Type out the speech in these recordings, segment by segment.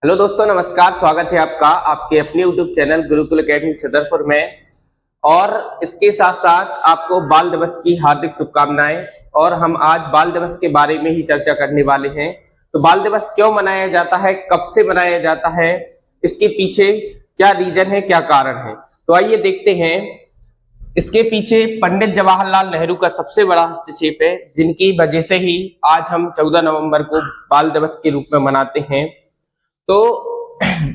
Hello दोस्तों, नमस्कार। स्वागत है आपका आपके अपने YouTube channel Gurukul academy Chhatarpur में। और इसके साथ साथ आपको बाल दिवस की हार्दिक शुभकामनाएं। और हम आज बाल दिवस के बारे में ही चर्चा करने वाले हैं। तो बाल दिवस क्यों मनाया जाता है, कब से मनाया जाता है, इसके पीछे क्या रीजन है, क्या कारण है, तो आइए देखते हैं। इसके पीछे पंडित जवाहरलाल नेहरू का सबसे बड़ा हस्तक्षेप है, जिनकी वजह से ही आज हम 14 नवंबर को बाल दिवस के रूप में मनाते हैं। तो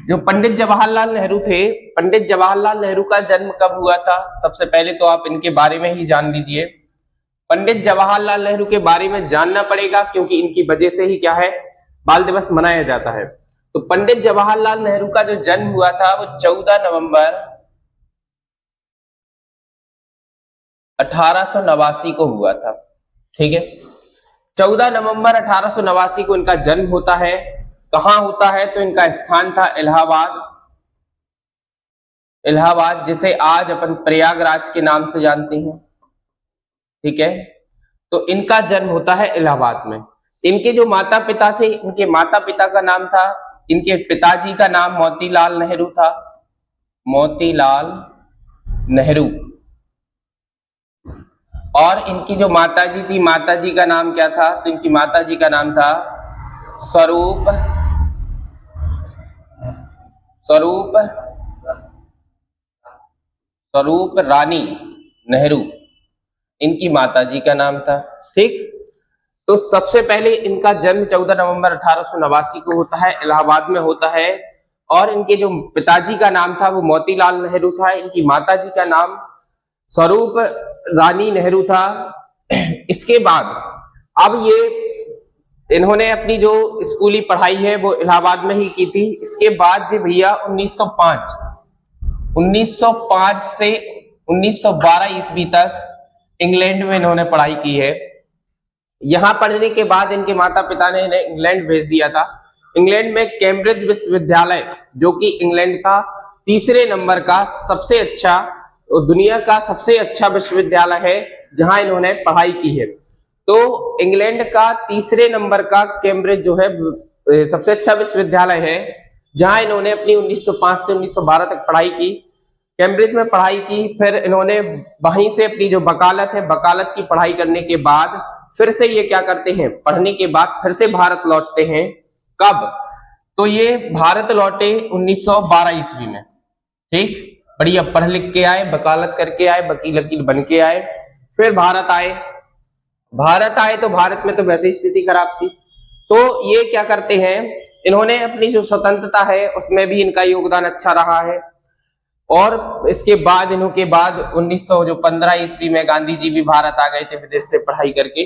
जो पंडित जवाहरलाल नेहरू थे, पंडित जवाहरलाल नेहरू का जन्म कब हुआ था, सबसे पहले तो आप इनके बारे में ही जान लीजिए। पंडित जवाहरलाल नेहरू के बारे में जानना पड़ेगा, क्योंकि इनकी वजह से ही क्या है, बाल दिवस मनाया जाता है। तो पंडित जवाहरलाल नेहरू का जो जन्म हुआ था वो 14 नवंबर 1889 को हुआ था। ठीक है, 14 नवंबर 1889 को इनका जन्म होता है। कहां होता है, तो इनका स्थान था इलाहाबाद। इलाहाबाद, जिसे आज अपन प्रयागराज के नाम से जानते हैं। ठीक है, तो इनका जन्म होता है इलाहाबाद में। इनके जो माता पिता थे, इनके माता पिता का नाम था, इनके पिताजी का नाम मोतीलाल नेहरू था। मोतीलाल नेहरू। और इनकी जो माताजी थी, माताजी का नाम क्या था, तो इनकी माताजी का नाम था स्वरूप रानी नेहरू, इनकी माताजी का नाम था। ठीक, तो सबसे पहले इनका जन्म 14 नवंबर 1889 को होता है, इलाहाबाद में होता है। और इनके जो पिताजी का नाम था वो मोतीलाल नेहरू था, इनकी माताजी का नाम स्वरूप रानी नेहरू था। इसके बाद अब ये इन्होंने अपनी जो स्कूली पढ़ाई है वो इलाहाबाद में ही की थी। इसके बाद जी भैया 1905 से 1912 ईस्वी तक इंग्लैंड में इन्होंने पढ़ाई की है। यहां पढ़ने के बाद इनके माता पिता ने इन्हें इंग्लैंड भेज दिया था। इंग्लैंड में कैम्ब्रिज विश्वविद्यालय, जो कि इंग्लैंड का तीसरे नंबर का सबसे अच्छा, दुनिया का सबसे अच्छा विश्वविद्यालय है, जहां इन्होंने पढ़ाई की है। तो इंग्लैंड का तीसरे नंबर का कैम्ब्रिज जो है सबसे अच्छा विश्वविद्यालय है, जहां इन्होंने अपनी 1905 से 1912 तक पढ़ाई की। कैम्ब्रिज में पढ़ाई की, फिर इन्होंने वहीं से अपनी जो वकालत है, वकालत की पढ़ाई करने के बाद फिर से ये क्या करते हैं, पढ़ने के बाद फिर से भारत लौटते हैं। कब, तो ये भारत लौटे 1912 ईस्वी में। ठीक, बढ़िया पढ़ लिख के आए, वकालत करके आए, वकील बन के आए, फिर भारत आए तो भारत में तो वैसे ही स्थिति खराब थी। तो ये क्या करते हैं, इन्होंने अपनी जो स्वतंत्रता है उसमें भी इनका योगदान अच्छा रहा है। और इसके बाद इनके बाद 1915 ईस्वी में गांधी जी भी भारत आ गए थे विदेश से पढ़ाई करके।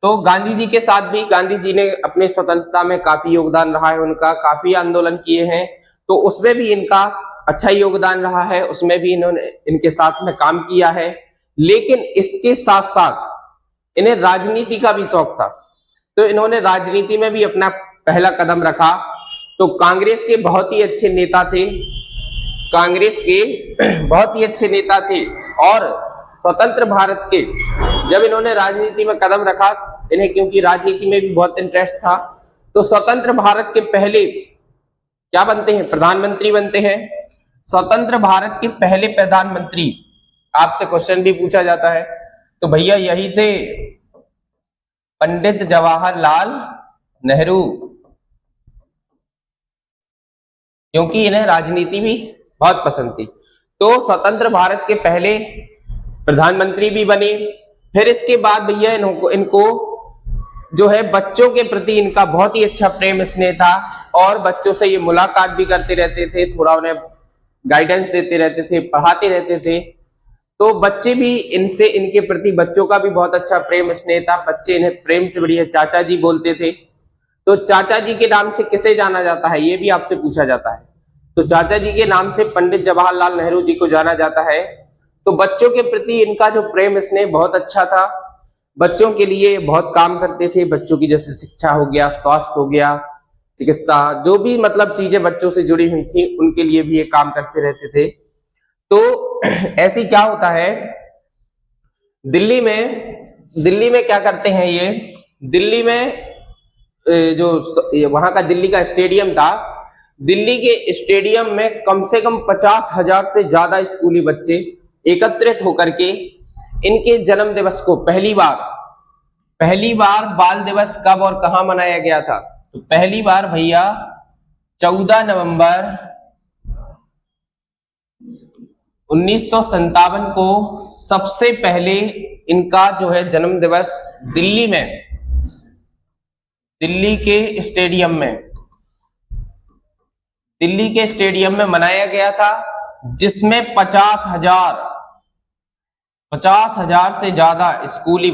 तो गांधी जी के साथ भी, गांधी जी ने अपने स्वतंत्रता में काफी योगदान रहा है उनका, काफी आंदोलन किए हैं, तो उसमें भी इनका अच्छा योगदान रहा है, उसमें भी इन्होंने इनके साथ में काम किया है। लेकिन इसके साथ साथ इन्हें राजनीति का भी शौक था, तो इन्होंने राजनीति में भी अपना पहला कदम रखा। तो कांग्रेस के बहुत ही अच्छे नेता थे, और स्वतंत्र भारत के जब इन्होंने राजनीति में कदम रखा, इन्हें क्योंकि राजनीति में भी बहुत इंटरेस्ट था, तो स्वतंत्र भारत के पहले क्या बनते हैं, प्रधानमंत्री बनते हैं। स्वतंत्र भारत के पहले प्रधानमंत्री, आपसे क्वेश्चन भी पूछा जाता है, तो भैया यही थे पंडित जवाहरलाल नेहरू, क्योंकि इन्हें राजनीति भी बहुत पसंद थी। तो स्वतंत्र भारत के पहले प्रधानमंत्री भी बने। फिर इसके बाद भैया इनको जो है बच्चों के प्रति इनका बहुत ही अच्छा प्रेम स्नेह था, और बच्चों से ये मुलाकात भी करते रहते थे, थोड़ा उन्हें गाइडेंस देते रहते थे, पढ़ाते रहते थे। तो बच्चे भी इनके प्रति, बच्चों का भी बहुत अच्छा प्रेम स्नेह था। बच्चे इन्हें प्रेम से बढ़िया चाचा जी बोलते थे। तो चाचा जी के नाम से किसे जाना जाता है, ये भी आपसे पूछा जाता है। तो चाचा जी के नाम से पंडित जवाहरलाल नेहरू जी को जाना जाता है। तो बच्चों के प्रति इनका जो प्रेम स्नेह बहुत अच्छा था, बच्चों के लिए बहुत काम करते थे। बच्चों की जैसे शिक्षा हो गया, स्वास्थ्य हो गया, चिकित्सा, जो भी मतलब चीजें बच्चों से जुड़ी हुई थी, उनके लिए भी ये काम करते रहते थे। तो ऐसी क्या होता है, दिल्ली में क्या करते हैं ये, दिल्ली में जो वहां का दिल्ली का स्टेडियम था, दिल्ली के स्टेडियम में कम से कम 50,000 से ज्यादा स्कूली बच्चे एकत्रित होकर के इनके जन्म दिवस को पहली बार बाल दिवस कब और कहां मनाया गया था? तो पहली बार भैया 14 नवंबर 1957 को सबसे पहले इनका जो है जन्म दिवस दिल्ली के स्टेडियम में मनाया गया था, जिसमें 50,000 से ज्यादा स्कूली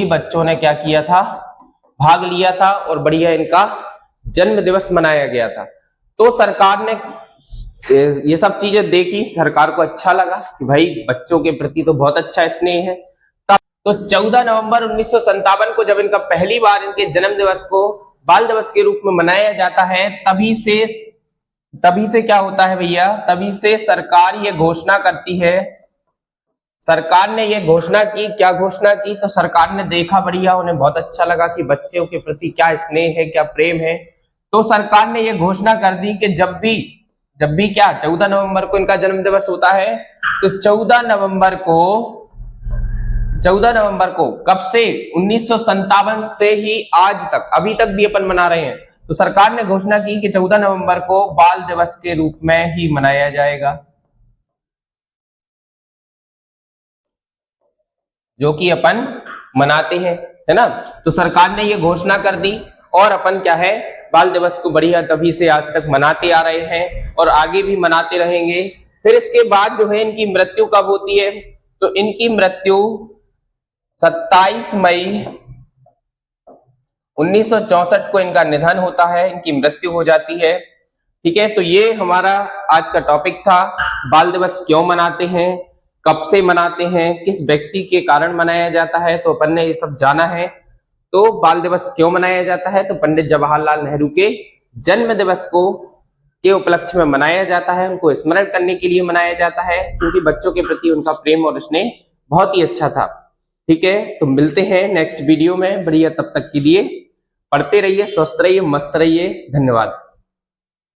बच्चों ने क्या किया था? भाग लिया था और बढ़िया इनका जन्म दिवस मनाया गया था। तो सरकार ने ये सब चीजें देखी, सरकार को अच्छा लगा कि भाई बच्चों के प्रति तो बहुत अच्छा स्नेह है। तब तो 14 नवंबर 1957 को जब इनका पहली बार इनके जन्म दिवस को बाल दिवस के रूप में मनाया जाता है, तभी से क्या होता है भैया? तभी से सरकार ये घोषणा करती है। सरकार ने ये घोषणा की, क्या घोषणा की? तो सरकार ने देखा बढ़िया, उन्हें बहुत अच्छा लगा कि बच्चों के प्रति क्या स्नेह है, क्या प्रेम है। तो सरकार ने ये घोषणा कर दी कि जब भी क्या 14 नवंबर को इनका जन्म दिवस होता है, तो 14 नवंबर को कब से? 1957 से ही आज तक, अभी तक भी अपन मना रहे हैं। तो सरकार ने घोषणा की कि 14 नवंबर को बाल दिवस के रूप में ही मनाया जाएगा, जो कि अपन मनाते हैं, है ना। तो सरकार ने ये घोषणा कर दी और अपन क्या है, बाल दिवस को बढ़िया तभी से आज तक मनाते आ रहे हैं और आगे भी मनाते रहेंगे। फिर इसके बाद जो है इनकी मृत्यु कब होती है? तो इनकी मृत्यु 27 मई 1964 को इनका निधन होता है, इनकी मृत्यु हो जाती है। ठीक है, तो ये हमारा आज का टॉपिक था, बाल दिवस क्यों मनाते हैं, कब से मनाते हैं, किस व्यक्ति के कारण मनाया जाता है। तो अपन ने ये सब जाना है। तो बाल दिवस क्यों मनाया जाता है? तो पंडित जवाहरलाल नेहरू के जन्म दिवस के उपलक्ष्य में मनाया जाता है, उनको स्मरण करने के लिए मनाया जाता है, क्योंकि बच्चों के प्रति उनका प्रेम और स्नेह बहुत ही अच्छा था। ठीक है, तो मिलते हैं नेक्स्ट वीडियो में। बढ़िया, तब तक के लिए पढ़ते रहिए, स्वस्थ रहिए, मस्त रहिए। धन्यवाद।